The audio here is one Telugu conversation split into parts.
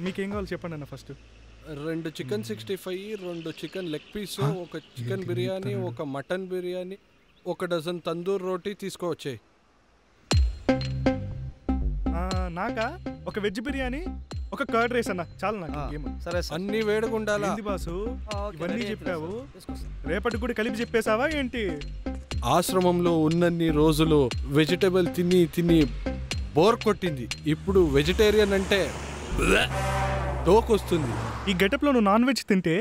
మీకేం కావాలి చెప్పండి అన్న first. 2 chicken 65, 2 chicken leg piece, ఒక చికెన్ బిర్యానీ, ఒక మటన్ బిర్యానీ, 1 డజన్ తందూర్ రోటీ తీసుకోవచ్చాయి. నాకా ఒక వెజ్ బిర్యానీ, ఒక కర్డ్ రైస్ అన్న చాలు నాకు. సరే అన్ని వేడుకుండాలా బాసు? ఇవన్నీ చెప్పావు, రేపటి కూడా కలిపి చెప్పేశావా ఏంటి? ఆశ్రమంలో ఉన్నన్ని రోజులు వెజిటబుల్ తిని తిని బోర్ కొట్టింది. ఇప్పుడు వెజిటేరియన్ అంటే తోకొస్తుంది. ఈ గెటప్లో నువ్వు నాన్ వెజ్ తింటే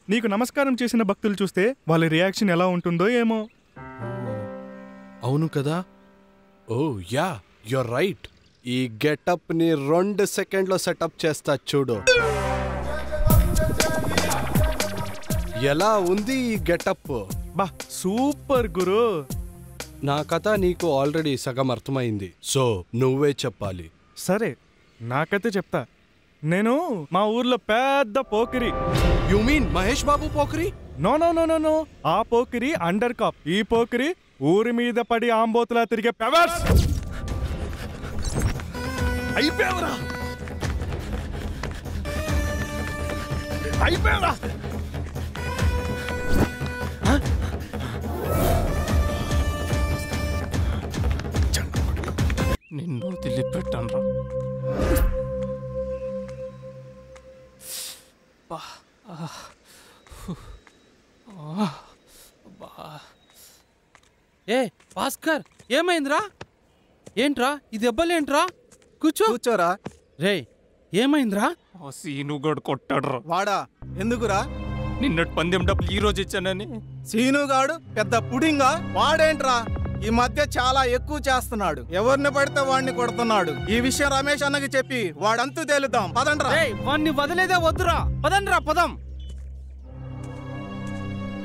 నీకు నమస్కారం చేసిన భక్తులు చూస్తే వాళ్ళ రియాక్షన్ ఎలా ఉంటుందో ఏమో. అవును కదా. ఓ యా, యూర్ రైట్. ఈ గెటప్ ని 2 సెకండ్లో సెటప్ చేస్తా చూడు. ఎలా ఉంది ఈ గెటప్? బా సూపర్ గురు. నా కథ నీకు ఆల్రెడీ సగం అర్థమైంది, సో నువ్వే చెప్పాలి. సరే నాకైతే చెప్తా. నేను మా ఊర్లో పెద్ద పోకిరి. You mean Mahesh Babu Pokiri? No no no no no, ఆ పోకిరి అండర్ కాప్. ఈ పోకిరి ఊరి మీద పడి ఆంబోతులా తిరిగే పెవర్స్. అయిపోయావురా, అయిపోయావురా. నిన్ను వదిలిపెట్టాను. ఏ భాస్కర్, ఏమైందిరా? ఏంట్రా ఈ దెబ్బలేంట్రా? కూర్చోరా. రే ఏమైందిరా? సీనుగాడు కొట్టాడురా. వాడా? ఎందుకురా? నిన్నటి పందెం డబ్బులు ఈ రోజు ఇచ్చానని. సీనుగాడు పెద్ద పుడింగా? వాడేంట్రా ఈ మధ్య చాలా ఎక్కువ చేస్తున్నాడు. ఎవరిని పడితే వాడిని కొడుతున్నాడు. ఈ విషయం రమేష్ అన్నకి చెప్పి వాడంతూ తేలుతాం. పదండ్రా. వాడిని వదిలేదే వద్దురా, పదండ్రా పదం.